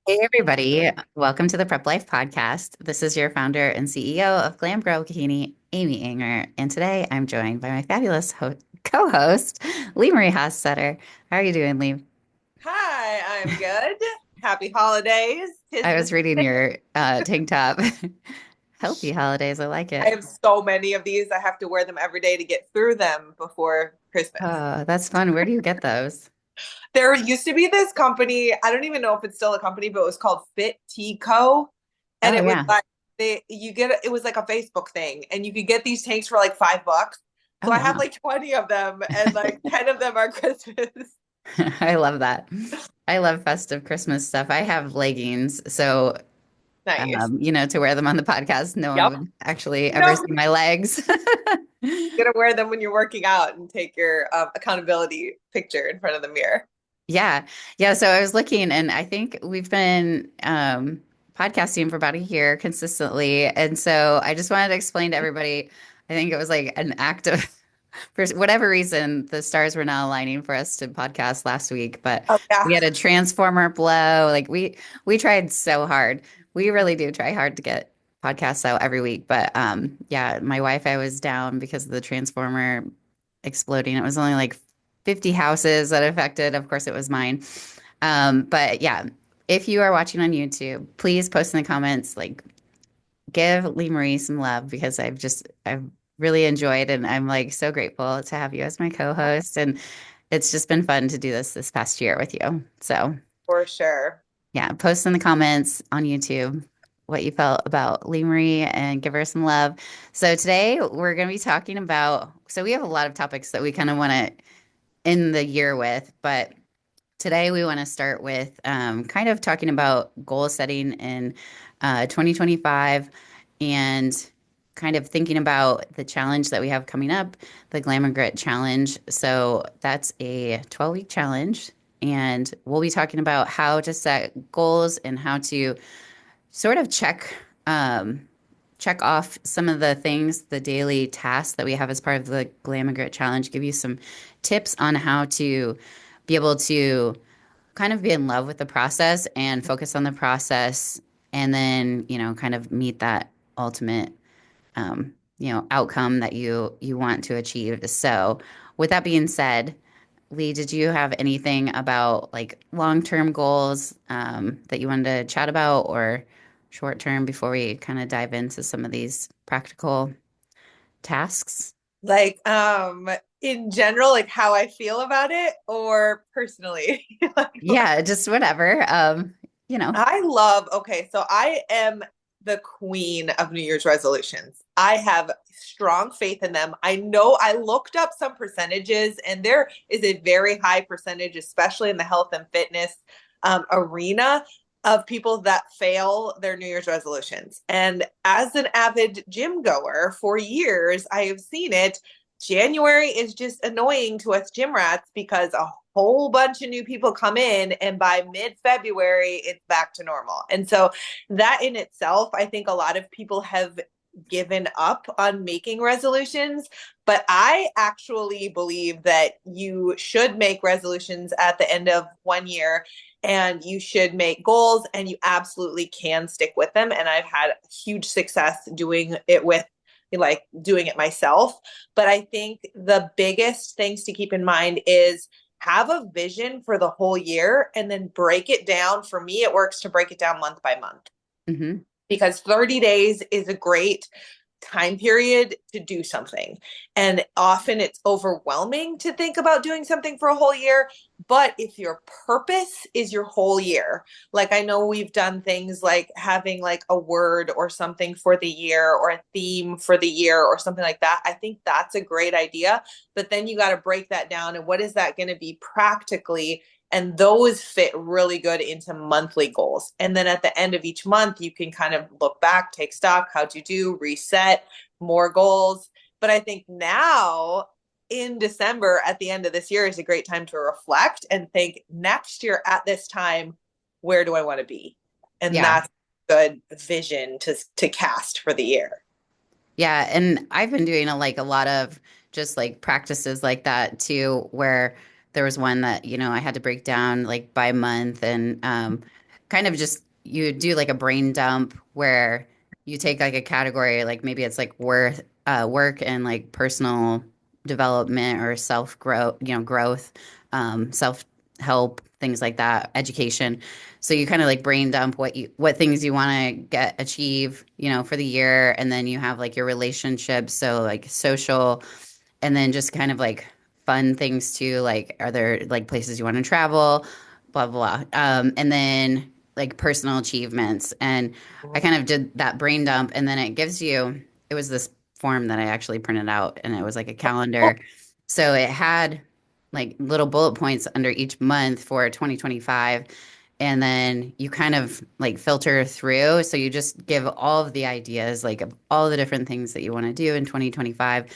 Hey, everybody. Welcome to the Prep Life Podcast. This is your founder and CEO of Glam Girl Bikini, Amy Anger. And today I'm joined by my fabulous co-host, Lee Marie Hossetter. How are you doing, Lee? Hi, I'm good. Happy holidays. Tis I the was reading your tank top. Healthy holidays. I like I it. have so many of these. I have to wear them every day to get through them before Christmas. Oh, that's fun. Where do you get those? There used to be this company, I don't even know if it's still a company, but it was called Fit Tea Co. And Oh, it was yeah. like it was like a Facebook thing, and you could get these tanks for like $5. So Oh, I have wow. like 20 of them, and like 10 of them are Christmas. I love that. I love festive Christmas stuff. I have leggings, so Nice. to wear them on the podcast, no one Yep. would actually ever No, see my legs. you gotta wear them when you're working out and take your accountability picture in front of the mirror. Yeah. Yeah. So I was looking and I think we've been podcasting for about a year consistently. And so I just wanted to explain to everybody, I think it was like an act of, for whatever reason, the stars were not aligning for us to podcast last week, but Oh we yeah, had a transformer blow. Like we tried so hard. We really do try hard to get podcasts out every week. But yeah, my Wi-Fi was down because of the transformer exploding. It was only like 50 houses that affected. Of course, it was mine. But yeah, if you are watching on YouTube, please post in the comments, like give Lee Marie some love because I've really enjoyed and I'm like so grateful to have you as my co-host. And it's just been fun to do this past year with you. So for sure. yeah, post in the comments on YouTube what you felt about Lee Marie and give her some love. So today we're going to be talking about, so we have a lot of topics that we kind of want to end the year with, but today we want to start with kind of talking about goal setting in 2025 and kind of thinking about the challenge that we have coming up, the Glam and Grit Challenge. So that's a 12-week challenge. And we'll be talking about how to set goals and how to sort of um, check off some of the things, the daily tasks that we have as part of the Glam and Grit Challenge, give you some tips on how to be able to kind of be in love with the process and focus on the process and then, kind of meet that ultimate outcome that you want to achieve. So, with that being said, Lee, did you have anything about like long-term goals that you wanted to chat about or short-term before we kind of dive into some of these practical tasks? Like in general, like how I feel about it or personally. Like Yeah, just whatever. I love, okay, so I am the queen of New Year's resolutions. I have strong faith in them. I know I looked up some percentages, and there is a very high percentage, especially in the health and fitness arena, of people that fail their New Year's resolutions. And as an avid gym goer for years, I have seen it. January is just annoying to us gym rats because a whole bunch of new people come in, and by mid-February it's back to normal. And so that in itself, I think a lot of people have given up on making resolutions, but I actually believe that you should make resolutions at the end of one year, and you should make goals, and you absolutely can stick with them. And I've had huge success doing it with, like, doing it myself. But I think the biggest things to keep in mind is have a vision for the whole year and then break it down. For me, it works to break it down month by month, Hmm. because 30 days is a great time period to do something. And often it's overwhelming to think about doing something for a whole year. But if your purpose is your whole year, like I know we've done things like having like a word or something for the year or a theme for the year or something like that. I think that's a great idea. But then you got to break that down. And what is that going to be practically? And those fit really good into monthly goals. And then at the end of each month, you can kind of look back, take stock, how'd you do, reset, more goals. But I think now in December, at the end of this year, is a great time to reflect and think next year at this time, where do I want to be? And Yeah. that's a good vision to cast for the year. Yeah, and I've been doing a lot of just like practices like that too, where there was one that, I had to break down like by month and kind of just you do like a brain dump where you take like a category, like maybe it's like work and like personal development or self growth, growth, self help, things like that, education. So you kind of like brain dump what things you want to get achieve, for the year, and then you have like your relationships, so like social, and then just kind of like fun things too. Like, are there like places you want to travel? Blah, blah, blah. And then like personal achievements. And I kind of did that brain dump. And then it was this form that I actually printed out and it was like a Oh, calendar. So it had like little bullet points under each month for 2025. And then you kind of like filter through. So you just give all of the ideas, like of all the different things that you want to do in 2025,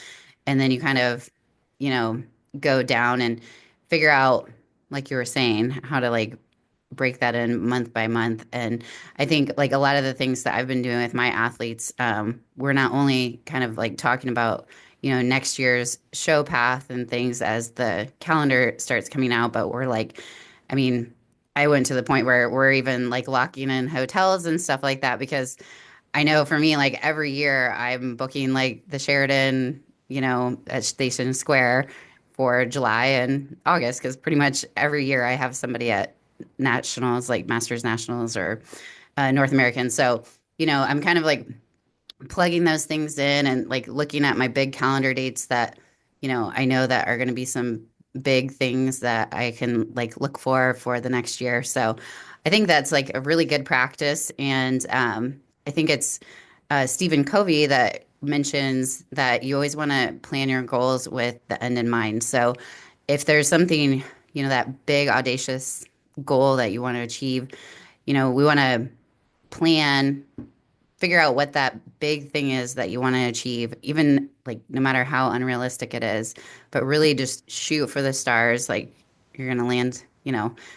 and then you kind of, you know, go down and figure out, like you were saying, how to like break that in month by month. And I think like a lot of the things that I've been doing with my athletes, we're not only kind of like talking about, next year's show path and things as the calendar starts coming out, but we're like, I mean, I went to the point where we're even like locking in hotels and stuff like that because I know for me, like every year I'm booking like the Sheraton, at Station Square for July and August because pretty much every year I have somebody at nationals, like Masters Nationals or North American. So, I'm kind of like plugging those things in and like looking at my big calendar dates that, I know that are going to be some big things that I can like look for the next year. So I think that's like a really good practice. And I think it's Stephen Covey that mentions that you always want to plan your goals with the end in mind. So if there's something, that big audacious goal that you want to achieve, we want to plan, figure out what that big thing is that you want to achieve, even like no matter how unrealistic it is, but really just shoot for the stars. Like you're going to land,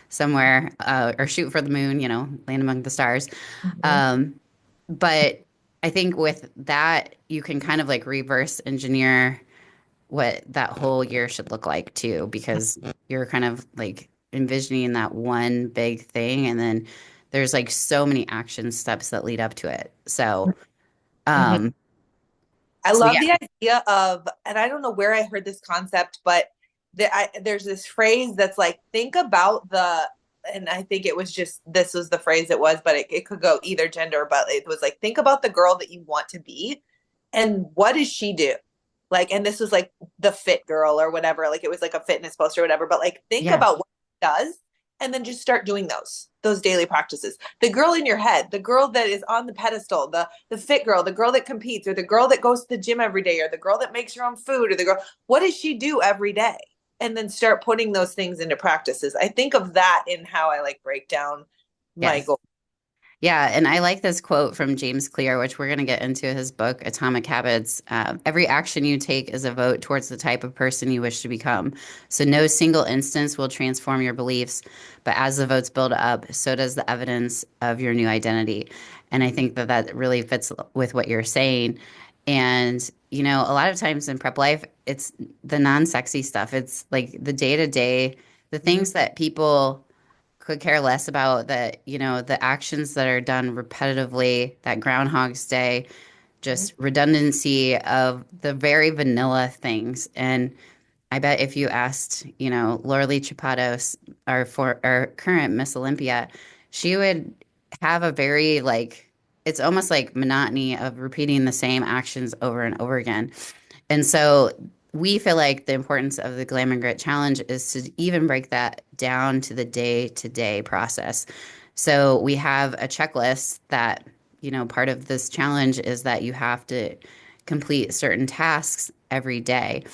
somewhere, or shoot for the moon, land among the stars. mhm, Um, but I think with that, you can kind of like reverse engineer what that whole year should look like too, because you're kind of like envisioning that one big thing, and then there's like so many action steps that lead up to it. mhm. Um, I so love yeah, the idea of, and I don't know where I heard this concept, but there's this phrase that's like, think about and I think it was just, this was the phrase it was, but it could go either gender, but it was like, think about the girl that you want to be and what does she do? Like, and this was like the fit girl or whatever, like it was like a fitness post or whatever, but like, think yeah, about what she does and then just start doing those daily practices. The girl in your head, the girl that is on the pedestal, the fit girl, the girl that competes, or the girl that goes to the gym every day, or the girl that makes her own food, or the girl, what does she do every day? And then start putting those things into practices. I think of that in how I like break down my yes. goal. Yeah, and I like this quote from James Clear, which we're going to get into his book, Atomic Habits. Every action you take is a vote towards the type of person you wish to become. So no single instance will transform your beliefs, but as the votes build up, so does the evidence of your new identity. And I think that that really fits with what you're saying. And, a lot of times in prep life, it's the non-sexy stuff. It's like the day-to-day, the Mhm, things that people could care less about, that, the actions that are done repetitively, that Groundhog's Day, mhm, just redundancy of the very vanilla things. And I bet if you asked, Laura Lee Chapados, our current Miss Olympia, she would have a very like, it's almost like monotony of repeating the same actions over and over again. And so we feel like the importance of the Glam and Grit Challenge is to even break that down to the day to day process. So we have a checklist that, part of this challenge is that you have to complete certain tasks every day.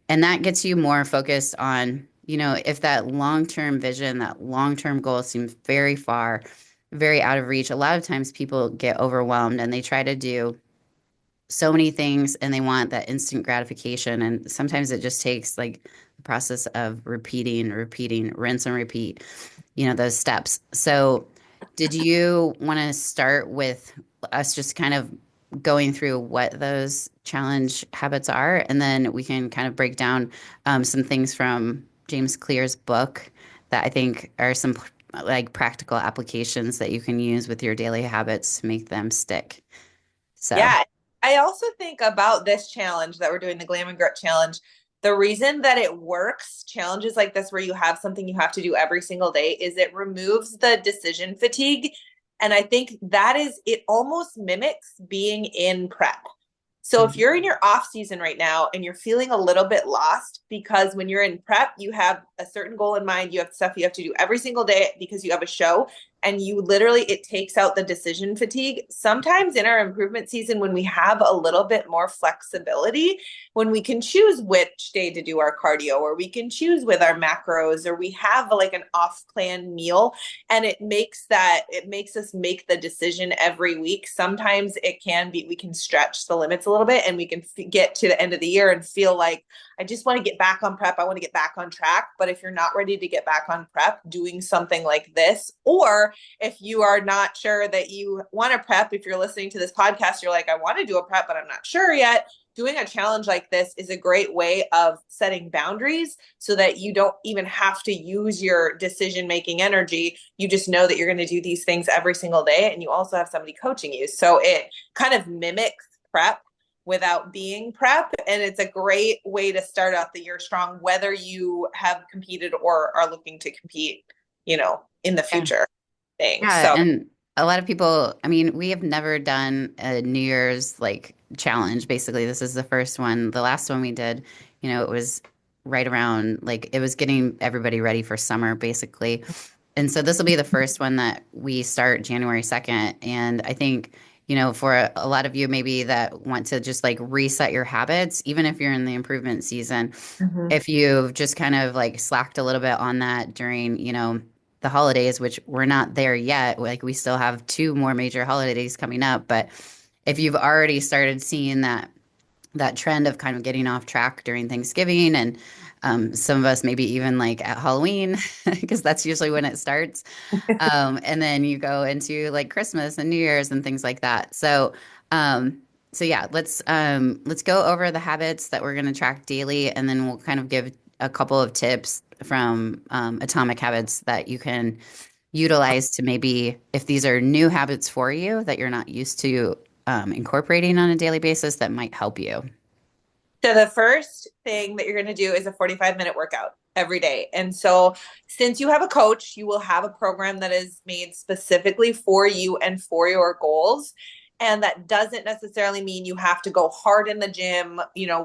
And that gets you more focused on, if that long term vision, that long term goal seems very far, very out of reach. A lot of times people get overwhelmed and they try to do so many things and they want that instant gratification. And sometimes it just takes like the process of repeating, rinse and repeat, those steps. So, did you want to start with us just kind of going through what those challenge habits are? And then we can kind of break down some things from James Clear's book that I think are some like practical applications that you can use with your daily habits to make them stick. So, Yeah. I also think about this challenge that we're doing, the Glam and Grit challenge. The reason that it works, challenges like this where you have something you have to do every single day, is it removes the decision fatigue. And I think that is, it almost mimics being in prep. So if you're in your off season right now and you're feeling a little bit lost because when you're in prep, you have a certain goal in mind, you have stuff you have to do every single day because you have a show, and you literally, it takes out the decision fatigue. Sometimes in our improvement season, when we have a little bit more flexibility, when we can choose which day to do our cardio, or we can choose with our macros, or we have like an off plan meal, and it makes us make the decision every week. Sometimes it can be, we can stretch the limits a little bit, and we can get to the end of the year and feel like, I just want to get back on prep, I want to get back on track. But if you're not ready to get back on prep, doing something like this, or if you are not sure that you want to prep, if you're listening to this podcast, you're like, I want to do a prep but I'm not sure yet, doing a challenge like this is a great way of setting boundaries so that you don't even have to use your decision making energy. You just know that you're going to do these things every single day, and you also have somebody coaching you. So it kind of mimics prep without being prep, and it's a great way to start out the year strong, whether you have competed or are looking to compete, in the yeah. future thing. Yeah, So and a lot of people, I mean, we have never done a New Year's like challenge. Basically, this is the first one. The last one we did, it was right around like it was getting everybody ready for summer, basically. And so this will be the first one that we start January 2nd. And I think, for a lot of you maybe that want to just like reset your habits, even if you're in the improvement season, Mhm. if you've just kind of like slacked a little bit on that during, the holidays, which we're not there yet, like we still have two more major holidays coming up, but if you've already started seeing that trend of kind of getting off track during Thanksgiving and some of us maybe even like at Halloween, because that's usually when it starts. And then you go into like Christmas and New Year's and things like that. Um, so yeah, let's go over the habits that we're going to track daily, and then we'll kind of give a couple of tips from Atomic Habits that you can utilize to maybe if these are new habits for you that you're not used to incorporating on a daily basis that might help you. So the first thing that you're going to do is a 45-minute workout every day. And so since you have a coach, you will have a program that is made specifically for you and for your goals. And that doesn't necessarily mean you have to go hard in the gym,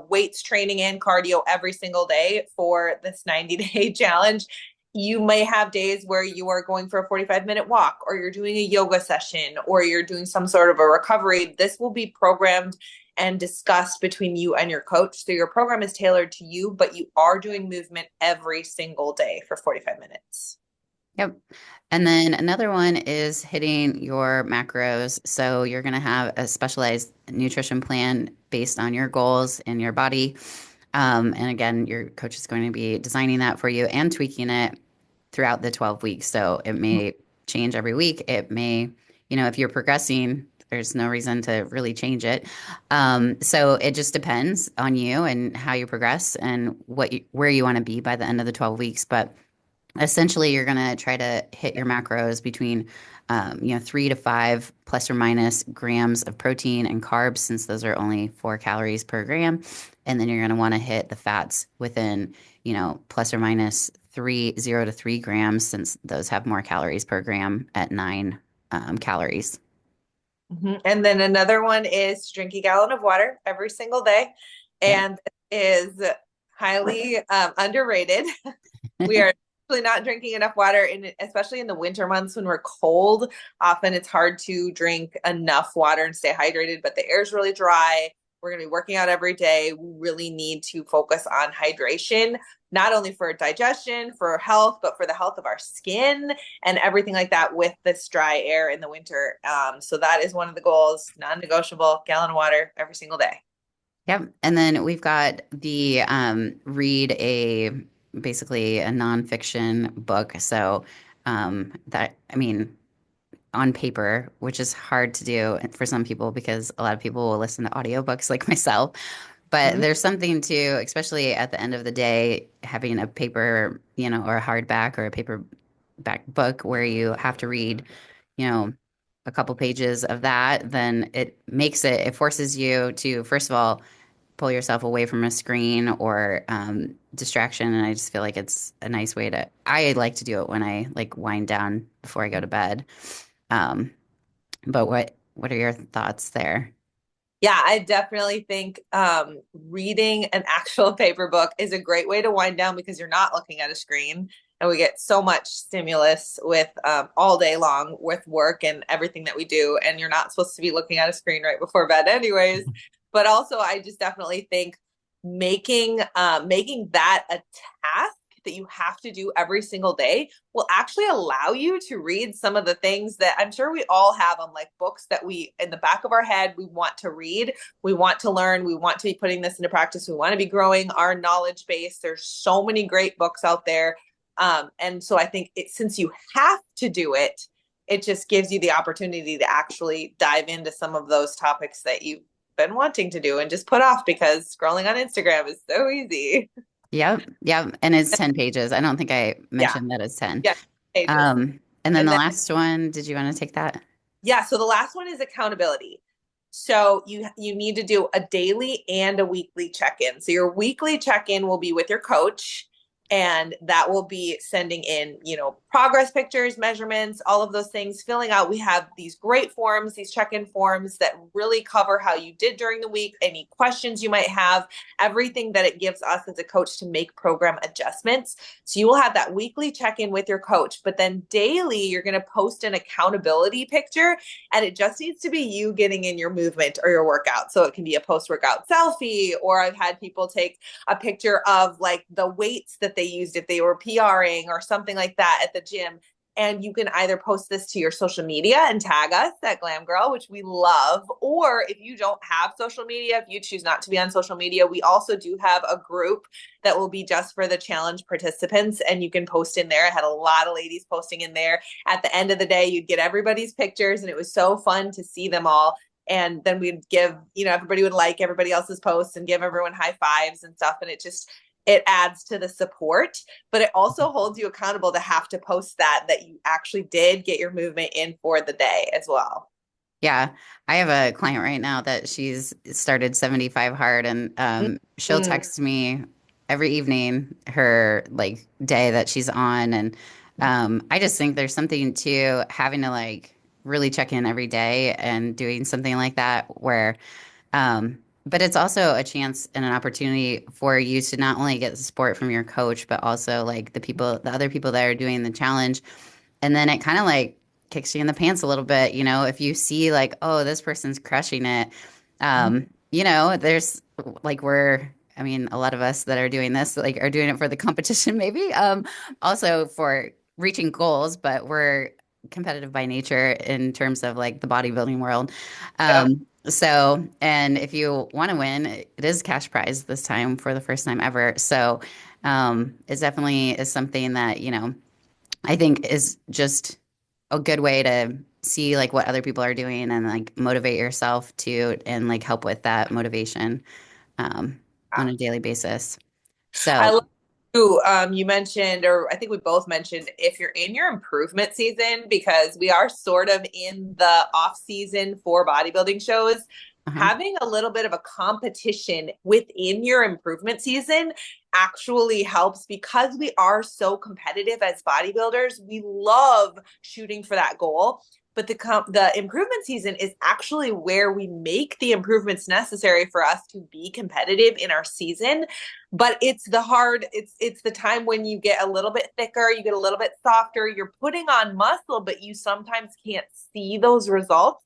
weights training and cardio every single day for this 90-day challenge. You may have days where you are going for a 45-minute walk, or you're doing a yoga session, or you're doing some sort of a recovery. This will be programmed and discussed between you and your coach. So your program is tailored to you, but you are doing movement every single day for 45 minutes. Yep. And then another one is hitting your macros. So you're going to have a specialized nutrition plan based on your goals and your body. And again, your coach is going to be designing that for you and tweaking it throughout the 12 weeks. So it may change every week. It may, if you're progressing, there's no reason to really change it. So it just depends on you and how you progress and where you want to be by the end of the 12 weeks. But essentially, you're going to try to hit your macros between, 3 to 5 plus or minus grams of protein and carbs, since those are only 4 calories per gram. And then you're going to want to hit the fats within, plus or minus 0 to 3 grams, since those have more calories per gram at 9 calories. Mm-hmm. And then another one is to drink a gallon of water every single day, Yep. and is highly underrated. We are actually not drinking enough water, especially in the winter months when we're cold. Often it's hard to drink enough water and stay hydrated, but the air is really dry. We're going to be working out every day. We really need to focus on hydration, not only for digestion, for health, but for the health of our skin and everything like that with this dry air in the winter. So that is one of the goals, non-negotiable, gallon of water every single day. Yep. And then we've got the read a basically a nonfiction book. So that, I mean, on paper, which is hard to do for some people because a lot of people will listen to audiobooks like myself. But Mm-hmm. there's something to, especially at the end of the day, having a paper, or a hardback or a paper paperback book where you have to read, you know, a couple pages of that, then it forces you to, first of all, pull yourself away from a screen or distraction. And I just feel like it's a nice way I like to do it when I like wind down before I go to bed. Um, but what are your thoughts there? Yeah, I definitely think reading an actual paper book is a great way to wind down because you're not looking at a screen. And we get so much stimulus with all day long with work and everything that we do. And you're not supposed to be looking at a screen right before bed, anyways. But also, I just definitely think making that a task that you have to do every single day will actually allow you to read some of the things that I'm sure we all have on like books that we in the back of our head we want to read, we want to learn, we want to be putting this into practice, we want to be growing our knowledge base. There's so many great books out there. And so I think since you have to do it, it just gives you the opportunity to actually dive into some of those topics that you've been wanting to do and just put off because scrolling on Instagram is so easy. Yep, yep. And it's 10 pages. I don't think I Yeah. mentioned that it's 10. Yeah. Pages. And then And the then last one, did you want to take that? yeah, so the last one is accountability. So you need to do a daily and a weekly check-in. So your weekly check-in will be with your coach, and that will be sending in, progress pictures, measurements, all of those things, filling out. We have these great forms, these check-in forms that really cover how you did during the week, any questions you might have, everything that it gives us as a coach to make program adjustments. So you will have that weekly check-in with your coach, but then daily you're going to post an accountability picture, and it just needs to be you getting in your movement or your workout. So it can be a post-workout selfie, or I've had people take a picture of like the weights that they used if they were PRing or something like that at the gym. And you can either post this to your social media and tag us at Glam Girl, which we love. Or if you don't have social media, if you choose not to be on social media, we also do have a group that will be just for the challenge participants. And you can post in there. I had a lot of ladies posting in there. At the end of the day, you'd get everybody's pictures, and it was so fun to see them all. And then we'd give, everybody would like everybody else's posts and give everyone high fives and stuff. And it adds to the support, but it also holds you accountable to have to post that you actually did get your movement in for the day as well. Yeah, I have a client right now that she's started 75 hard, and she'll Mm-hmm. text me every evening her like day that she's on. And I just think there's something to having to like really check in every day and doing something like that where but it's also a chance and an opportunity for you to not only get support from your coach, but also like the other people that are doing the challenge. And then it kind of like kicks you in the pants a little bit, if you see like, oh, this person's crushing it. There's like I mean, a lot of us that are doing this like are doing it for the competition, maybe. Also for reaching goals, but we're competitive by nature in terms of like the bodybuilding world. Yeah. And if you want to win, it is cash prize this time for the first time ever. So, it definitely is something that, I think is just a good way to see like what other people are doing and like motivate yourself to and like help with that motivation um, on a daily basis. I So, love you. You mentioned, or I think we both mentioned, if you're in your improvement season, because we are sort of in the off season for bodybuilding shows, uh-huh. having a little bit of a competition within your improvement season actually helps because we are so competitive as bodybuilders. We love shooting for that goal. But the improvement season is actually where we make the improvements necessary for us to be competitive in our season. But it's the time when you get a little bit thicker, you get a little bit softer, you're putting on muscle, but you sometimes can't see those results,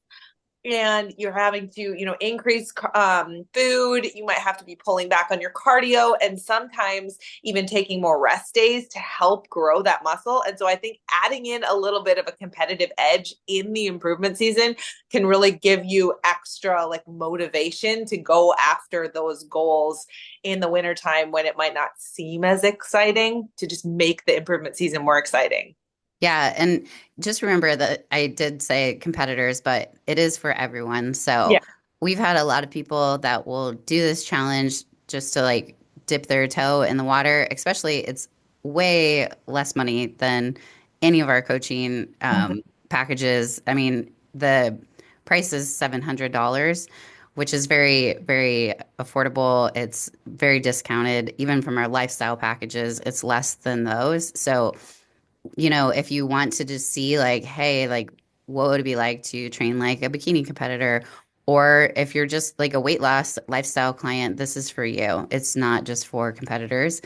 and you're having to increase food. You might have to be pulling back on your cardio, and sometimes even taking more rest days to help grow that muscle. And so I think adding in a little bit of a competitive edge in the improvement season can really give you extra like motivation to go after those goals in the wintertime when it might not seem as exciting, to just make the improvement season more exciting. Yeah, and just remember that I did say competitors, but it is for everyone. So Yeah. we've had a lot of people that will do this challenge just to like dip their toe in the water, especially it's way less money than any of our coaching Mhm. packages. I mean, the price is $700, which is very, very affordable. It's very discounted. Even from our lifestyle packages, it's less than those. So, if you want to just see like, hey, like what would it be like to train like a bikini competitor? Or if you're just like a weight loss lifestyle client, this is for you. It's not just for competitors.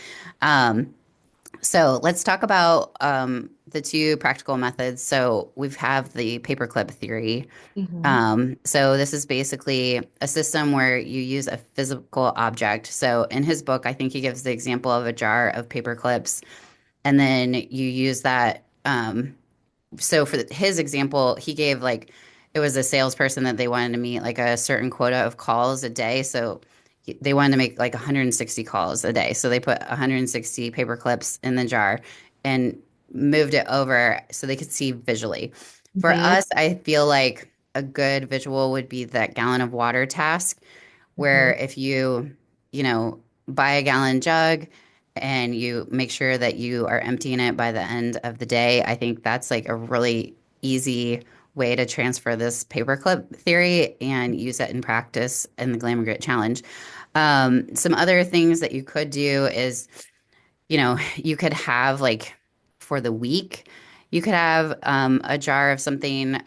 So let's talk about the two practical methods. So we have the paperclip theory. Mhm. So this is basically a system where you use a physical object. So in his book, I think he gives the example of a jar of paper clips, and then you use that. So for his example, he gave like it was a salesperson that they wanted to meet like a certain quota of calls a day. So they wanted to make like 160 calls a day. So they put 160 paper clips in the jar and moved it over so they could see visually. For Mhm. us, I feel like a good visual would be that gallon of water task, where Mhm. if buy a gallon jug and you make sure that you are emptying it by the end of the day, I think that's like a really easy way to transfer this paperclip theory and use it in practice in the Glamour Grit Challenge. Some other things that you could do is you could have like for the week, you could have a jar of something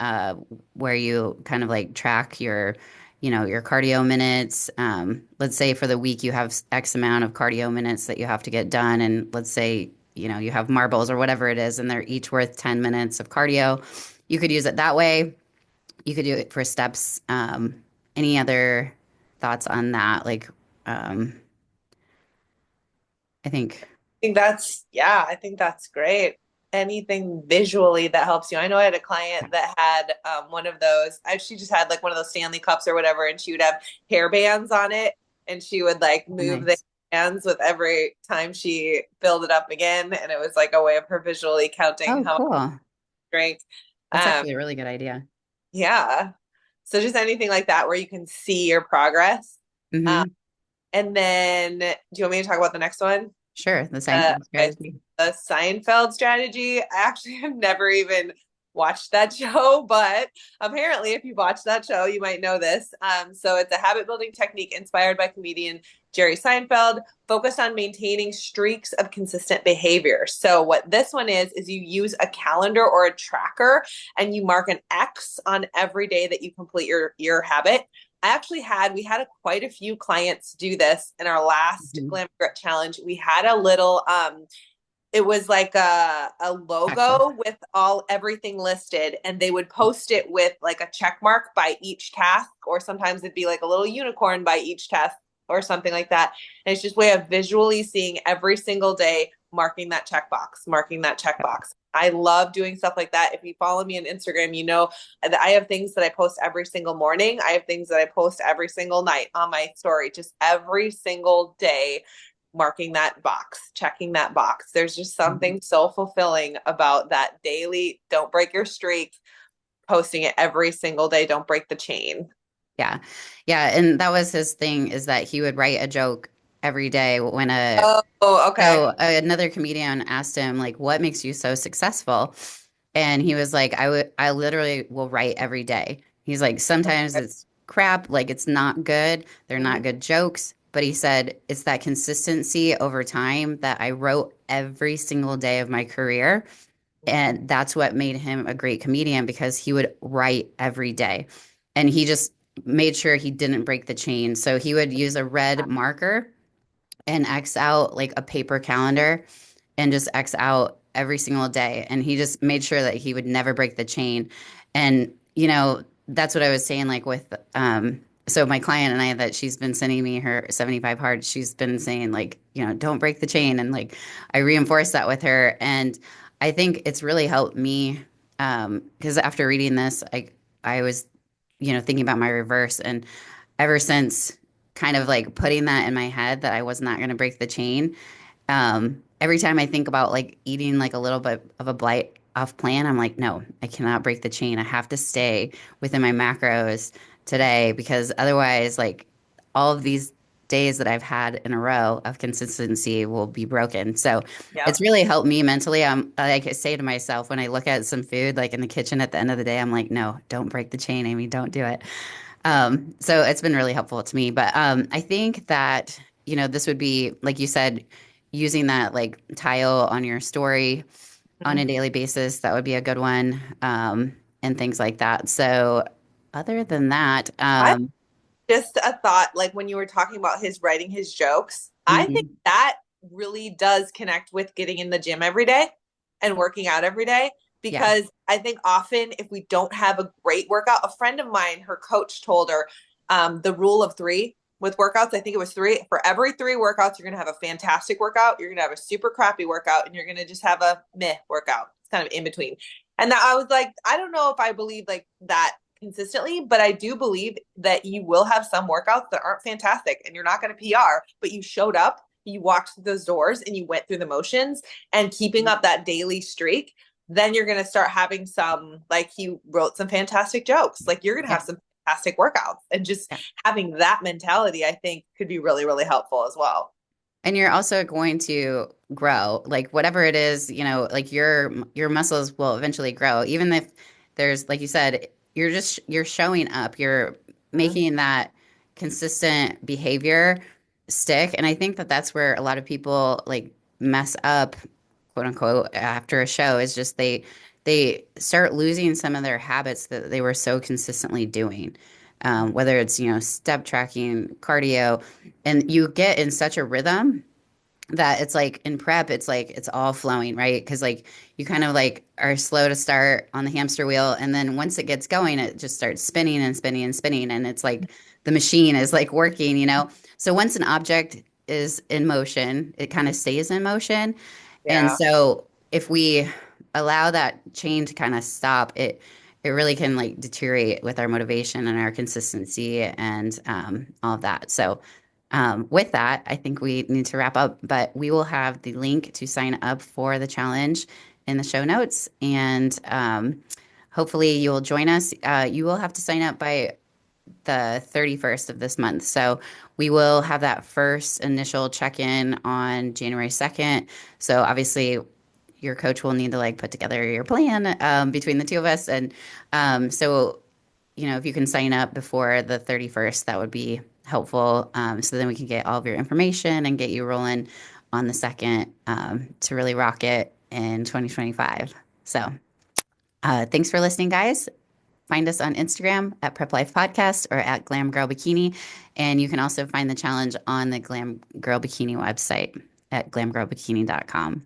where you kind of like track your cardio minutes. Let's say for the week you have X amount of cardio minutes that you have to get done, and let's say you have marbles or whatever it is, and they're each worth 10 minutes of cardio. You could use it that way. You could do it for steps. Any other thoughts on that? Like, um, I think. Yeah, I think that's great. Anything visually that helps you. I know I had a client that had one of those. She just had like one of those Stanley cups or whatever, and she would have hair bands on it, and she would like move the Nice. hands with every time she filled it up again, and it was like a way of her visually counting Oh, how much cool. she drank. That's Um, actually a really good idea. yeah. So just anything like that where you can see your progress. Um, Hmm. and then, do you want me to talk about the next one? Sure. The Uh, Seinfeld okay, strategy. the Seinfeld strategy. I actually have never even watched that show, but apparently, if you watch that show, you might know this. So it's a habit building technique inspired by comedian Jerry Seinfeld, focused on maintaining streaks of consistent behavior. So what this one is you use a calendar or a tracker, and you mark an X on every day that you complete your habit. We had quite a few clients do this in our last Hmm. Glam Grit challenge. We had a little it was like a Checklist. logo with all everything listed, and they would post it with like a check mark by each task, or sometimes it'd be like a little unicorn by each task or something like that. And it's just a way of visually seeing every single day, marking that checkbox. I love doing stuff like that. If you follow me on Instagram, you know that I have things that I post every single morning. I have things that I post every single night on my story, just every single day, marking that box, checking that box. There's just Mhm. something so fulfilling about that daily, don't break your streak, posting it every single day, don't break the chain. Yeah. Yeah. And that was his thing is that he would write a joke every day when Oh, okay. another comedian asked him, like, what makes you so successful? And he was like, I literally will write every day. He's like, sometimes it's crap, like it's not good. They're Mm-hmm. not good jokes. But he said, it's that consistency over time that I wrote every single day of my career. And that's what made him a great comedian because he would write every day. And he just made sure he didn't break the chain. So he would use a red marker and X out like a paper calendar and just X out every single day. And he just made sure that he would never break the chain. And, that's what I was saying, like with, so my client and I, that she's been sending me her 75 hard, she's been saying, like, don't break the chain. And like, I reinforced that with her. And I think it's really helped me. Because after reading this, I was, thinking about my reverse. And ever since kind of like putting that in my head that I was not going to break the chain, every time I think about like eating like a little bit of a blight off plan, I'm like, no, I cannot break the chain. I have to stay within my macros today because otherwise, like all of these days that I've had in a row of consistency will be broken. So it's Yep. really helped me mentally. Like I say to myself when I look at some food like in the kitchen at the end of the day, I'm like, no, don't break the chain, Amy, don't do it. So it's been really helpful to me. But I think that, this would be, like you said, using that like tile on your story on a Mhm. daily basis, that would be a good one. And things like that. So other than that, I just a thought, like when you were talking about his writing his jokes, I think mhm, that really does connect with getting in the gym every day and working out every day. yeah, Because I think often if we don't have a great workout, a friend of mine, her coach told her the rule of three with workouts. I think it was three. For every three workouts, you're going to have a fantastic workout, you're going to have a super crappy workout, and you're going to just have a meh workout. It's kind of in between. And that I was like, I don't know if I believe like that consistently, but I do believe that you will have some workouts that aren't fantastic and you're not going to PR, but you showed up, you walked through those doors and you went through the motions and keeping up that daily streak. Then you're going to start having some, like he wrote some fantastic jokes. Like you're going to yeah. have some fantastic workouts and just Yeah. having that mentality, I think could be really, really helpful as well. And you're also going to grow, like whatever it is, like your muscles will eventually grow, even if there's, like you said, you're showing up, you're Mm-hmm. making that consistent behavior stick. And I think that that's where a lot of people like mess up, quote unquote, after a show is just they start losing some of their habits that they were so consistently doing. Whether it's, step tracking, cardio, and you get in such a rhythm that it's like in prep, it's like it's all flowing, right? Because like you kind of like are slow to start on the hamster wheel, and then once it gets going, it just starts spinning and spinning and spinning, and it's like the machine is like working. So once an object is in motion, it kind of stays in motion, and Yeah. so if we allow that chain to kind of stop, it really can like deteriorate with our motivation and our consistency and all of that. So with that, I think we need to wrap up, but we will have the link to sign up for the challenge in the show notes. And hopefully you'll join us. You will have to sign up by the 31st of this month. So we will have that first initial check-in on January 2nd. So obviously your coach will need to like put together your plan between the two of us. And so if you can sign up before the 31st, that would be helpful. So then we can get all of your information and get you rolling on the second to really rock it in 2025. So thanks for listening, guys. Find us on Instagram at Prep Life Podcast or at Glam Girl Bikini. And you can also find the challenge on the Glam Girl Bikini website at glamgirlbikini.com.